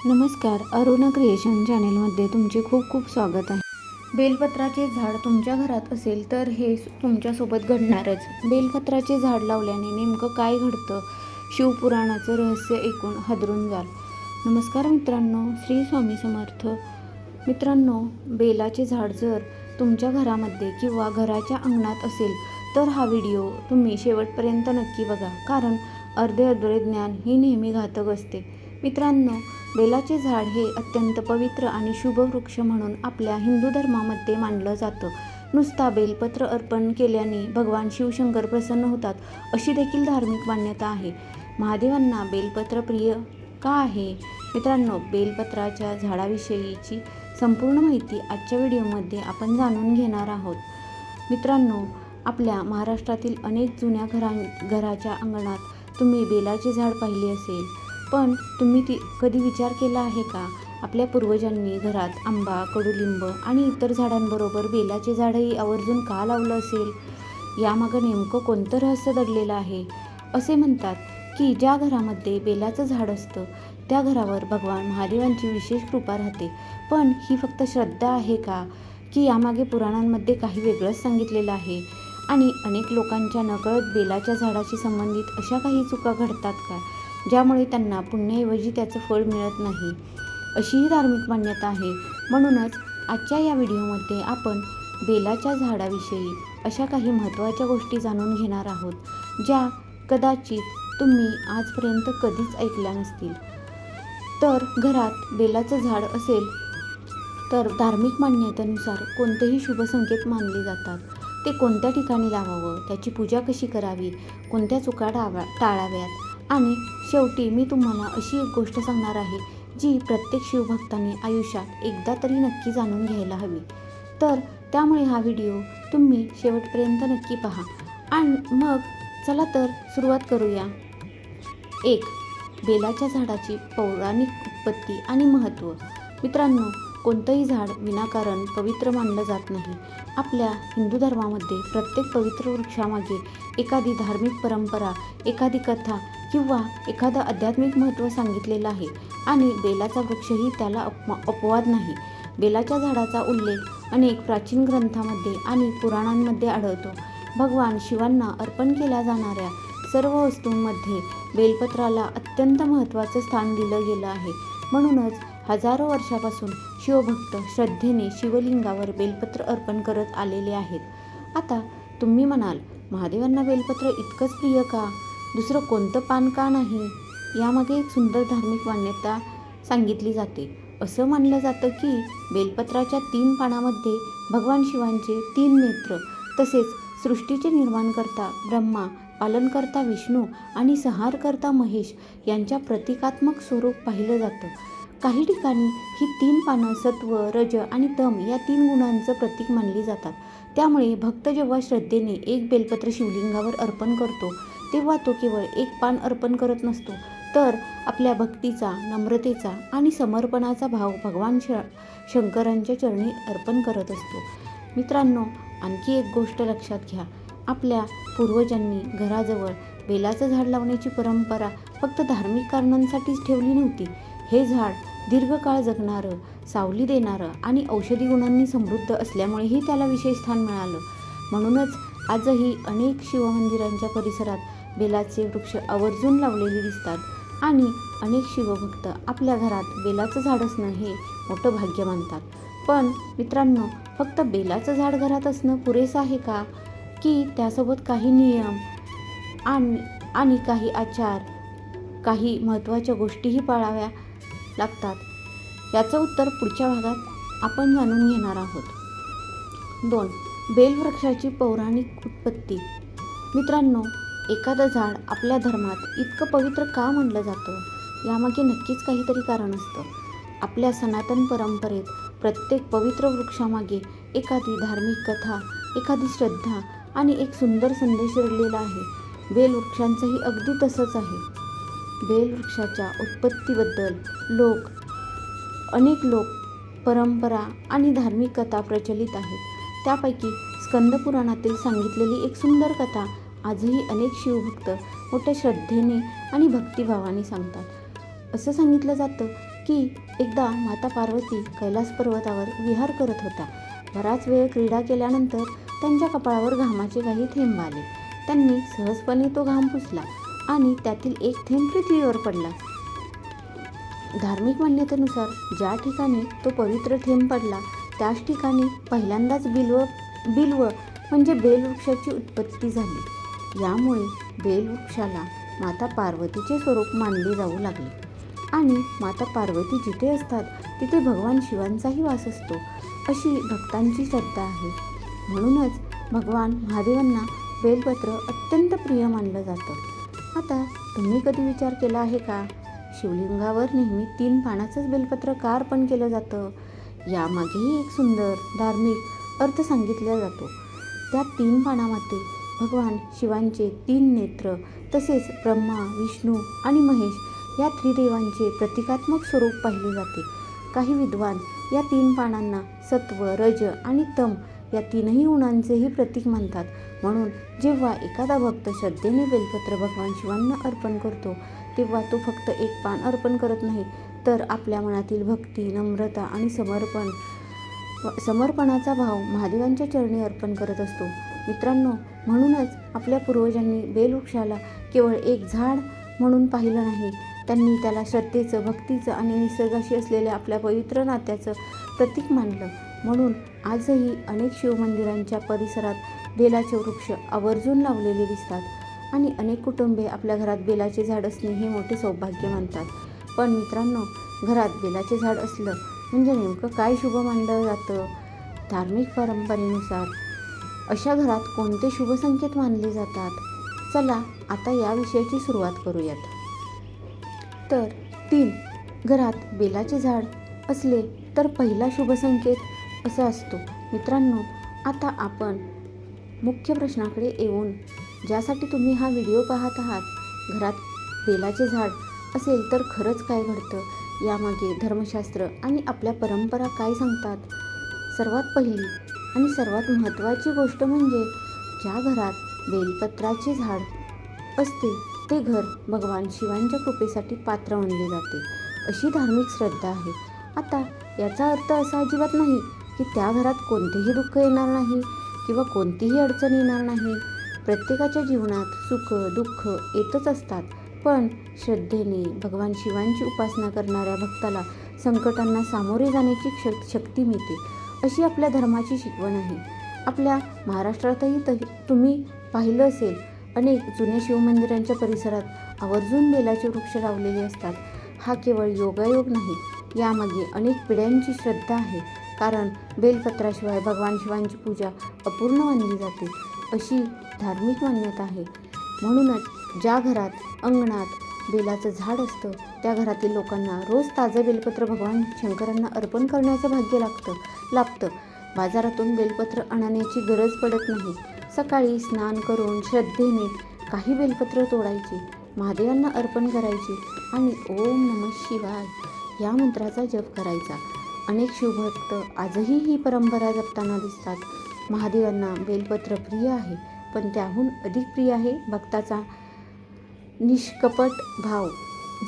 नमस्कार, अरुणा क्रिएशन चॅनेलमध्ये तुमचे खूप खूप स्वागत आहे. बेलपत्राचे झाड तुमच्या घरात असेल तर हे तुमच्यासोबत घडणारच. बेलपत्राचे झाड लावल्याने नेमकं काय घडतं, शिवपुराणाचं रहस्य ऐकून हादरून जाल. नमस्कार मित्रांनो, श्री स्वामी समर्थ. मित्रांनो, बेलाचे झाड जर तुमच्या घरामध्ये किंवा घराच्या अंगणात असेल तर हा व्हिडिओ तुम्ही शेवटपर्यंत नक्की बघा, कारण अर्धे ज्ञान ही नेहमी घातक असते. मित्रांनो, बेलाचे झाड हे अत्यंत पवित्र आणि शुभ वृक्ष म्हणून आपल्या हिंदू धर्मामध्ये मानलं जातं. नुसता बेलपत्र अर्पण केल्याने भगवान शिवशंकर प्रसन्न होतात अशी देखील धार्मिक मान्यता आहे. महादेवांना बेलपत्र प्रिय का आहे? मित्रांनो, बेलपत्राच्या झाडाविषयीची संपूर्ण माहिती आजच्या व्हिडिओमध्ये आपण जाणून घेणार आहोत. मित्रांनो, आपल्या महाराष्ट्रातील अनेक जुन्या घराच्या अंगणात तुम्ही बेलाचे झाड पाहिले असेल, पण तुम्ही कधी विचार केला आहे का, आपल्या पूर्वजांनी घरात आंबा, कडुलिंब आणि इतर झाडांबरोबर बेलाचे झाडही आवर्जून का लावलं असेल? यामागं नेमकं कोणतं रहस्य दडलेलं आहे? असे म्हणतात की ज्या घरामध्ये बेलाचं झाड असतं त्या घरावर भगवान महादेवांची विशेष कृपा राहते. पण ही फक्त श्रद्धा आहे का, की यामागे पुराणांमध्ये काही वेगळंच सांगितलेलं आहे? आणि अनेक लोकांच्या नकळत बेलाच्या झाडाशी संबंधित अशा काही चुका घडतात का, ज्यामुळे त्यांना पुण्याऐवजी त्याचं फळ मिळत नाही, अशीही धार्मिक मान्यता आहे. म्हणूनच आजच्या या व्हिडिओमध्ये आपण बेलाच्या झाडाविषयी अशा काही महत्त्वाच्या गोष्टी जाणून घेणार आहोत, ज्या कदाचित तुम्ही आजपर्यंत कधीच ऐकल्या नसतील. तर घरात बेलाचं झाड असेल तर धार्मिक मान्यतेनुसार कोणतेही शुभ संकेत मानले जातात. ते कोणत्या ठिकाणी लावावं, त्याची पूजा कशी करावी, कोणत्या चुका टाळाव्यात, आणि शेवटी मी तुम्हाला अशी एक गोष्ट सांगणार आहे जी प्रत्येक शिवभक्ताने आयुष्यात एकदा तरी नक्की जाणून घ्यायला हवी. तर त्यामुळे हा व्हिडिओ तुम्ही शेवटपर्यंत नक्की पहा. आणि मग चला तर सुरुवात करूया. 1. बेलाच्या झाडाची पौराणिक उत्पत्ती आणि महत्त्व. मित्रांनो, कोणतंही झाड विनाकारण पवित्र मानलं जात नाही. आपल्या हिंदू धर्मामध्ये प्रत्येक पवित्र वृक्षामागे एखादी धार्मिक परंपरा, एखादी कथा किंवा एखादं आध्यात्मिक महत्त्व सांगितलेलं आहे, आणि बेलाचा वृक्षही त्याला अपवाद नाही. बेलाच्या झाडाचा उल्लेख अनेक प्राचीन ग्रंथांमध्ये आणि पुराणांमध्ये आढळतो. भगवान शिवांना अर्पण केल्या जाणाऱ्या सर्व वस्तूंमध्ये बेलपत्राला अत्यंत महत्त्वाचं स्थान दिलं गेलं आहे. म्हणूनच हजारो वर्षापासून शिवभक्त श्रद्धेने शिवलिंगावर बेलपत्र अर्पण करत आलेले आहेत. आता तुम्ही म्हणाल, महादेवांना बेलपत्र इतकंच प्रिय का? दुसरं कोणतं पान का नाही? यामागे एक सुंदर धार्मिक मान्यता सांगितली जाते. असं मानलं जातं की बेलपत्राच्या 3 पानांमध्ये भगवान शिवांचे 3 नेत्र, तसेच सृष्टीचे निर्माणकर्ता ब्रह्मा, पालनकर्ता विष्णू आणि संहारकर्ता महेश यांच्या प्रतिकात्मक स्वरूप पाहिलं जातं. काही ठिकाणी ही 3 पानं सत्व, रज आणि तम या 3 गुणांचं प्रतीक मानली जातात. त्यामुळे भक्त जेव्हा श्रद्धेने एक बेलपत्र शिवलिंगावर अर्पण करतो तेव्हा तो केवळ एक पान अर्पण करत नसतो, तर आपल्या भक्तीचा, नम्रतेचा आणि समर्पणाचा भाव भगवान शंकरांच्या चरणी अर्पण करत असतो. मित्रांनो, आणखी एक गोष्ट लक्षात घ्या. आपल्या पूर्वजांनी घराजवळ बेलाचं झाड लावण्याची परंपरा फक्त धार्मिक कारणांसाठीच ठेवली नव्हती. हे झाड दीर्घकाळ जगणारं, सावली देणारं आणि औषधी गुणांनी समृद्ध असल्यामुळेही त्याला विशेष स्थान मिळालं. म्हणूनच आजही अनेक शिवमंदिरांच्या परिसरात बेलाचे वृक्ष आवर्जून लावलेले दिसतात, आणि अनेक शिवभक्त आपल्या घरात बेलाचं झाड असणं हे मोठं भाग्य मानतात. पण मित्रांनो, फक्त बेलाचं झाड घरात असणं पुरेसं आहे का, की त्यासोबत काही नियम आणि काही आचार, काही महत्त्वाच्या गोष्टीही पाळाव्या लागतात? याचं उत्तर पुढच्या भागात आपण जाणून घेणार आहोत. 2. बेलवृक्षाची पौराणिक उत्पत्ती. मित्रांनो, एखादं झाड आपल्या धर्मात इतकं पवित्र का मानलं जातं, यामागे नक्कीच काहीतरी कारण असतं. आपल्या सनातन परंपरेत प्रत्येक पवित्र वृक्षामागे एखादी धार्मिक कथा, एखादी श्रद्धा आणि एक सुंदर संदेश दडलेला आहे. बेलवृक्षांचंही अगदी तसंच आहे. बेलवृक्षाच्या उत्पत्तीबद्दल अनेक लोक परंपरा आणि धार्मिक कथा प्रचलित आहेत. त्यापैकी स्कंदपुराणातील सांगितलेली एक सुंदर कथा आजही अनेक शिवभक्त मोठ्या श्रद्धेने आणि भक्तिभावाने सांगतात. असं सांगितलं जातं की एकदा माता पार्वती कैलास पर्वतावर विहार करत होत्या. बराच वेळ क्रीडा केल्यानंतर त्यांच्या कपाळावर घामाचे काही थेंब आले. त्यांनी सहजपणे तो घाम पुसला आणि त्यातील एक थेंब पृथ्वीवर पडला. धार्मिक मान्यतेनुसार ज्या ठिकाणी तो पवित्र थेंब पडला त्याच ठिकाणी पहिल्यांदाच बिल्व म्हणजे बेलवृक्षाची उत्पत्ती झाली. यामुळे बेलवृक्षाला माता पार्वतीचे स्वरूप मानले जाऊ लागले आणि माता पार्वती जिथे असतात तिथे भगवान शिवांचाही वास असतो अशी भक्तांची श्रद्धा आहे. म्हणूनच भगवान महादेवांना बेलपत्र अत्यंत प्रिय मानलं जातं. आता तुम्ही कधी विचार केला आहे का, शिवलिंगावर नेहमी 3 पानाचंच बेलपत्र का अर्पण केलं जातं? यामागेही एक सुंदर धार्मिक अर्थ सांगितला जातो. त्या 3 पानामध्ये भगवान शिवांचे 3 नेत्र तसेच ब्रह्मा, विष्णू आणि महेश या त्रिदेवांचे प्रतिकात्मक स्वरूप पाहिले जाते. काही विद्वान या 3 पानांना सत्व, रज आणि तम या 3ही गुणांचेही प्रतीक मानतात. म्हणून जेव्हा एखादा भक्त श्रद्धेने बेलपत्र भगवान शिवांना अर्पण करतो तेव्हा तो फक्त 1 पान अर्पण करत नाही, तर आपल्या मनातील भक्ती, नम्रता आणि समर्पणाचा भाव महादेवांच्या चरणी अर्पण करत असतो. मित्रांनो, म्हणूनच आपल्या पूर्वजांनी बेलवृक्षाला केवळ एक झाड म्हणून पाहिलं नाही, त्यांनी त्याला श्रद्धेचं, भक्तीचं आणि निसर्गाशी असलेल्या आपल्या पवित्र नात्याचं प्रतीक मानलं. म्हणून आजही अनेक शिवमंदिरांच्या परिसरात बेलाचे वृक्ष आवर्जून लावलेले दिसतात आणि अनेक कुटुंबे आपल्या घरात बेलाचे झाड असणे हे मोठे सौभाग्य मानतात. पण मित्रांनो, घरात बेलाचे झाड असलं म्हणजे नेमकं काय शुभ मानलं जातं? धार्मिक परंपरेनुसार अशा घरात कोणते शुभ संकेत मानले जातात? चला आता या विषयाची सुरुवात करूयात. तर 3 घरात बेलाचे झाड असले तर पहिला शुभ संकेत असा असतो. मित्रांनो, आता आपण मुख्य प्रश्नाकडे येऊन, ज्यासाठी तुम्ही हा व्हिडिओ पाहत आहात, घरात बेलाचे झाड असेल तर खरंच काय घडतं, यामागे धर्मशास्त्र आणि आपल्या परंपरा काय सांगतात? सर्वात पहिली आणि सर्वात महत्त्वाची गोष्ट म्हणजे ज्या घरात बेलपत्राचे झाड असते ते घर भगवान शिवांच्या कृपेसाठी पात्र मानले जाते, अशी धार्मिक श्रद्धा आहे. आता याचा अर्थ असा अजिबात नाही की त्या घरात कोणतेही दुःख येणार नाही किंवा कोणतीही अडचण येणार नाही. प्रत्येकाच्या जीवनात सुख दुःख येतच असतात, पण श्रद्धेने भगवान शिवांची उपासना करणाऱ्या भक्ताला संकटांना सामोरे जाण्याची शक्ती मिळते, अशी आपल्या धर्माची शिकवण आहे. आपल्या महाराष्ट्रातही तुम्ही पाहिलं असेल, अनेक जुन्या शिवमंदिरांच्या परिसरात आवर्जून बेलाचे वृक्ष लावलेले असतात. हा केवळ योगायोग नाही, यामागे अनेक पिढ्यांची श्रद्धा आहे. कारण बेलपत्राशिवाय भगवान शिवांची पूजा अपूर्ण मानली जाते, अशी धार्मिक मान्यता आहे. म्हणूनच ज्या घरात अंगणात बेलाचं झाड असतं त्या घरातील लोकांना रोज ताजं बेलपत्र भगवान शंकरांना अर्पण करण्याचं भाग्य लाभतं. बाजारातून बेलपत्र आणण्याची गरज पडत नाही. सकाळी स्नान करून श्रद्धेने काही बेलपत्र तोडायची, महादेवांना अर्पण करायची आणि ओम नमः शिवाय या मंत्राचा जप करायचा. अनेक शिवभक्त आजही ही परंपरा जपताना दिसतात. महादेवांना बेलपत्र प्रिय आहे, पण त्याहून अधिक प्रिय आहे भक्ताचा निष्कपट भाव.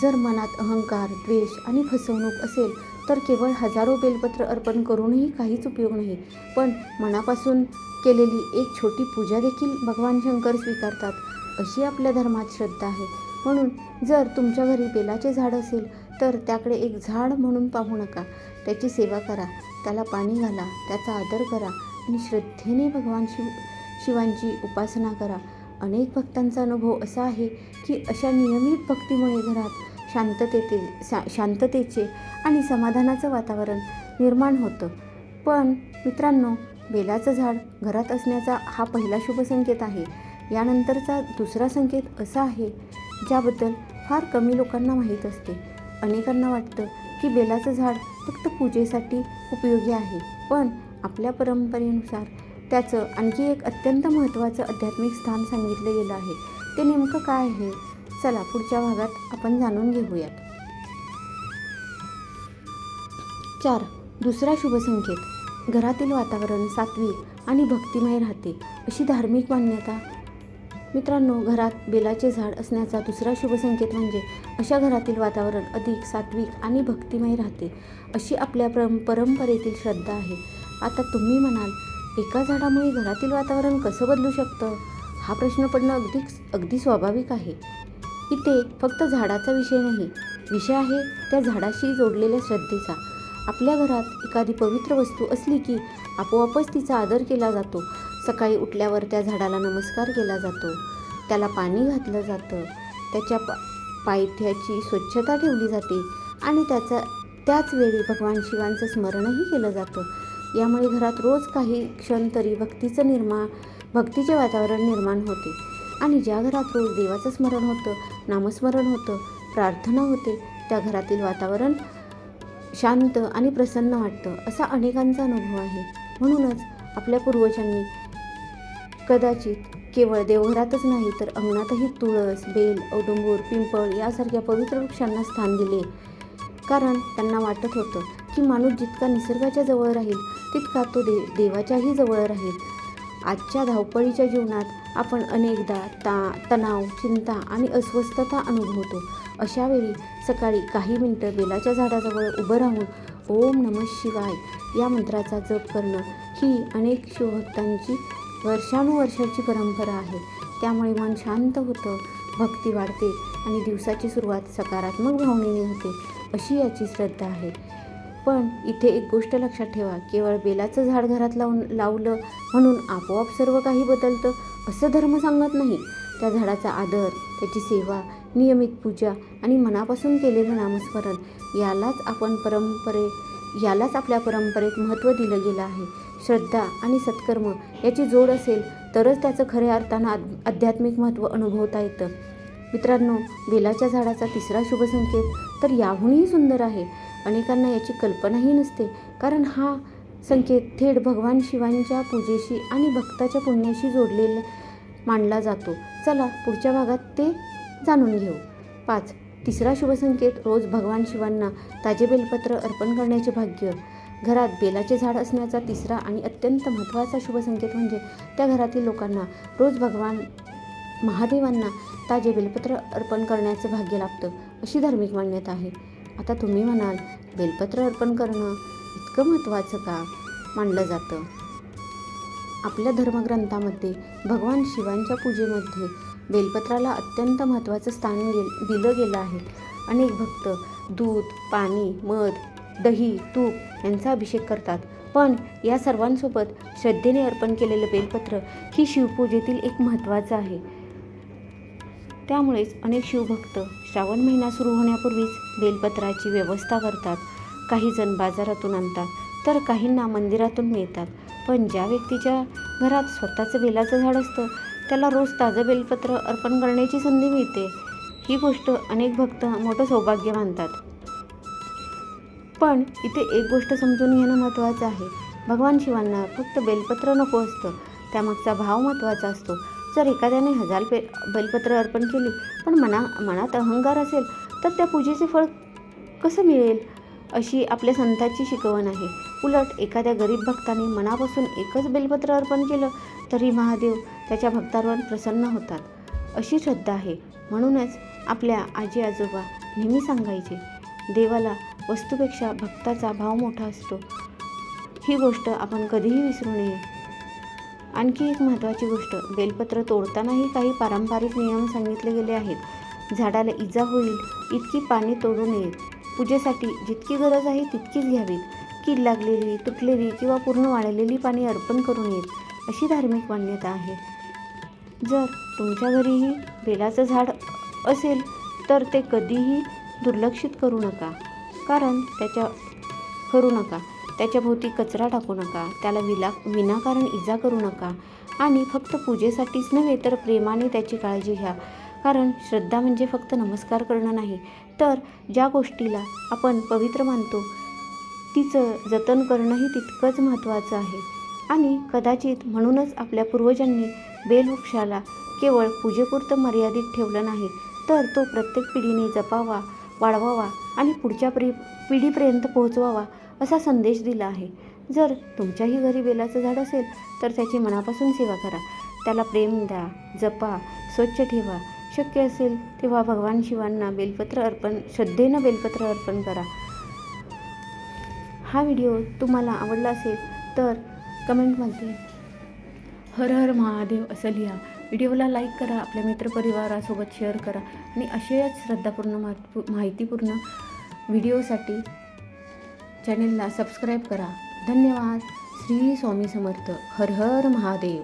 जर मनात अहंकार, द्वेष आणि फसवणूक असेल तर केवळ हजारो बेलपत्र अर्पण करूनही काहीच उपयोग नाही. पण मनापासून केलेली एक छोटी पूजा देखील भगवान शंकर स्वीकारतात, अशी आपल्या धर्मात श्रद्धा आहे. म्हणून जर तुमच्या घरी बेलाचे झाड असेल तर त्याकडे एक झाड म्हणून पाहू नका, त्याची सेवा करा, त्याला पाणी घाला, त्याचा आदर करा आणि श्रद्धेने भगवान शिवांची उपासना करा. अनेक भक्तांचा अनुभव असा आहे की अशा नियमित भक्तीमुळे घरात शांततेचे आणि समाधानाचं वातावरण निर्माण होतं. पण मित्रांनो, बेलाचं झाड घरात असण्याचा हा पहिला शुभ संकेत आहे. यानंतरचा दुसरा संकेत असा आहे ज्याबद्दल फार कमी लोकांना माहीत असते. अनेकांना वाटतं की बेलाचं झाड फक्त पूजेसाठी उपयोगी आहे, पण आपल्या परंपरेनुसार त्याचं आणखी एक अत्यंत महत्त्वाचं आध्यात्मिक स्थान सांगितलं गेलं आहे. ते नेमकं काय आहे? चला पुढच्या भागात आपण जाणून घेऊयात. 4. दुसरा शुभ संकेत, घरातील वातावरण सात्विक आणि भक्तिमय राहते, अशी धार्मिक मान्यता मित्रांनो, घरात बेलाचे झाड असण्याचा दुसरा शुभ संकेत म्हणजे अशा घरातील वातावरण अधिक सात्विक आणि भक्तिमय राहते, अशी आपल्या परंपरेतील श्रद्धा आहे. आता तुम्ही म्हणाल, एका झाडामुळे घरातील वातावरण कसं बदलू शकतं? हा प्रश्न पडणं अगदी स्वाभाविक आहे. इथे फक्त झाडाचा विषय नाही, विषय आहे त्या झाडाशी जोडलेल्या श्रद्धेचा. आपल्या घरात एखादी पवित्र वस्तू असली की आपोआपच तिचा आदर केला जातो. सकाळी उठल्यावर त्या झाडाला नमस्कार केला जातो, त्याला पाणी घातलं जातं, त्याच्या पायथ्याची स्वच्छता ठेवली जाते आणि त्याच वेळी भगवान शिवांचं स्मरणही केलं जातं. यामुळे घरात रोज काही क्षण तरी भक्तीचे वातावरण निर्माण होते. आणि ज्या घरात रोज देवाचं स्मरण होतं, नामस्मरण होतं, प्रार्थना होते, त्या घरातील वातावरण शांत आणि प्रसन्न वाटतं, असा अनेकांचा अनुभव आहे. म्हणूनच आपल्या पूर्वजांनी कदाचित केवळ देवघरातच नाही तर अंगणातही तुळस, बेल, औदुंबर, पिंपळ यासारख्या पवित्र वृक्षांना स्थान दिले. कारण त्यांना वाटत होतं की माणूस जितका निसर्गाच्या जवळ राहील तितका तो देवाच्याही जवळ राहील. आजच्या धावपळीच्या जीवनात आपण अनेकदा तणाव, चिंता आणि अस्वस्थता अनुभवतो. अशा वेळी सकाळी काही मिनिटं बेलाच्या झाडाजवळ उभं राहून ओम नमः शिवाय या मंत्राचा जप करणं ही अनेक शिवभक्तांची वर्षानुवर्षाची परंपरा आहे. त्यामुळे मन शांत होतं, भक्ती वाढते आणि दिवसाची सुरुवात सकारात्मक भावनेने होते, अशी याची श्रद्धा आहे. पण इथे एक गोष्ट लक्षात ठेवा, केवळ बेलाचं झाड घरात लावलं म्हणून आपोआप सर्व काही बदलतं असं धर्म सांगत नाही. त्या झाडाचा आदर, त्याची सेवा, नियमित पूजा आणि मनापासून केलेलं नामस्मरण यालाच आपल्या परंपरेत महत्त्व दिलं गेलं आहे. श्रद्धा आणि सत्कर्म याची जोड असेल तरच त्याचं खऱ्या अर्थानं आध्यात्मिक महत्त्व अनुभवता येतं. मित्रांनो, बेलाच्या झाडाचा तिसरा शुभ संकेत तर याहूनही सुंदर आहे. अनेकांना याची कल्पनाही नसते, कारण हा संकेत थेट भगवान शिवांच्या पूजेशी आणि भक्ताच्या पुण्याशी जोडलेला मानला जातो. चला पुढच्या भागात ते जाणून घेऊ. 5. तिसरा शुभ संकेत, रोज भगवान शिवांना ताजे बेलपत्र अर्पण करण्याचे भाग्य. घरात बेलाचे झाड असण्याचा तिसरा आणि अत्यंत महत्त्वाचा शुभ संकेत म्हणजे त्या घरातील लोकांना रोज भगवान महादेवांना ताजे बेलपत्र अर्पण करण्याचं भाग्य लाभतं, अशी धार्मिक मान्यता आहे. आता तुम्ही म्हणाल, बेलपत्र अर्पण करणं इतकं महत्त्वाचं का मानलं जातं? आपल्या धर्मग्रंथामध्ये भगवान शिवांच्या पूजेमध्ये बेलपत्राला अत्यंत महत्त्वाचं स्थान दिलं गेलं आहे. अनेक भक्त दूध, पाणी, मध, दही, तूप यांचा अभिषेक करतात. पण या सर्वांसोबत श्रद्धेने अर्पण केलेलं बेलपत्र ही शिवपूजेतील एक महत्त्वाचं आहे. त्यामुळेच अनेक शिवभक्त श्रावण महिना सुरू होण्यापूर्वीच बेलपत्राची व्यवस्था करतात. काही जण बाजारातून आणतात तर काहींना मंदिरातून मिळतात. पण ज्या व्यक्तीच्या घरात स्वतःचं बेलाचं झाड असतं त्याला रोज ताजं बेलपत्र अर्पण करण्याची संधी मिळते. ही गोष्ट अनेक भक्त मोठं सौभाग्य मानतात. पण इथे एक गोष्ट समजून घेणं महत्त्वाचं आहे. भगवान शिवांना फक्त बेलपत्र नको असतं, त्यामागचा भाव महत्त्वाचा असतो. जर एखाद्याने 1000 बेलपत्र अर्पण केली पण मनात अहंकार असेल तर त्या पूजेचे फळ कसं मिळेल, अशी आपल्या संतांची शिकवण आहे. उलट एखाद्या गरीब भक्ताने मनापासून एकच बेलपत्र अर्पण केलं तरी महादेव त्याच्या भक्तांवर प्रसन्न होतात, अशी श्रद्धा आहे. म्हणूनच आपल्या आजी आजोबा नेहमी सांगायचे, देवाला वस्तूपेक्षा भक्ताचा भाव मोठा असतो. ही गोष्ट आपण कधीही विसरू नये. आणखी एक महत्त्वाची गोष्ट, बेलपत्र तोडतानाही काही पारंपरिक नियम सांगितले गेले आहेत. झाडाला इजा होईल इतकी पाने तोडू नयेत. पूजेसाठी जितकी गरज आहे तितकीच घ्यावीत. कीड लागलेली, तुटलेली किंवा पूर्ण वाळलेली पाने अर्पण करू नयेत, अशी धार्मिक मान्यता आहे. जर तुमच्या घरीही बेलाचं झाड असेल तर ते कधीही दुर्लक्षित करू नका. त्याच्या भोवती कचरा टाकू नका, त्याला विनाकारण इजा करू नका आणि फक्त पूजेसाठीच नव्हे तर प्रेमाने त्याची काळजी घ्या. कारण श्रद्धा म्हणजे फक्त नमस्कार करणं नाही, तर ज्या गोष्टीला आपण पवित्र मानतो तिचं जतन करणंही तितकंच महत्त्वाचं आहे. आणि कदाचित म्हणूनच आपल्या पूर्वजांनी बेलवृक्षाला केवळ पूजेपुरतं मर्यादित ठेवलं नाही, तर तो प्रत्येक पिढीने जपावा, वाढवावा आणि पुढच्या पिढीपर्यंत पोहोचवावा असा संदेश दिला आहे. जर तुमच्याही घरी बेलाचं झाड असेल तर त्याची मनापासून सेवा करा. त्याला प्रेम द्या, जपा, स्वच्छ ठेवा. शक्य असेल तेव्हा भगवान शिवांना श्रद्धेनं बेलपत्र अर्पण करा. हा व्हिडिओ तुम्हाला आवडला असेल तर कमेंटमध्ये हर हर महादेव असं लिहा. व्हिडिओला लाईक करा, आपल्या मित्रपरिवारासोबत शेअर करा आणि असेच श्रद्धापूर्ण माहितीपूर्ण व्हिडिओसाठी चॅनेलला सबस्क्राईब करा. धन्यवाद. श्री स्वामी समर्थ. हर हर महादेव.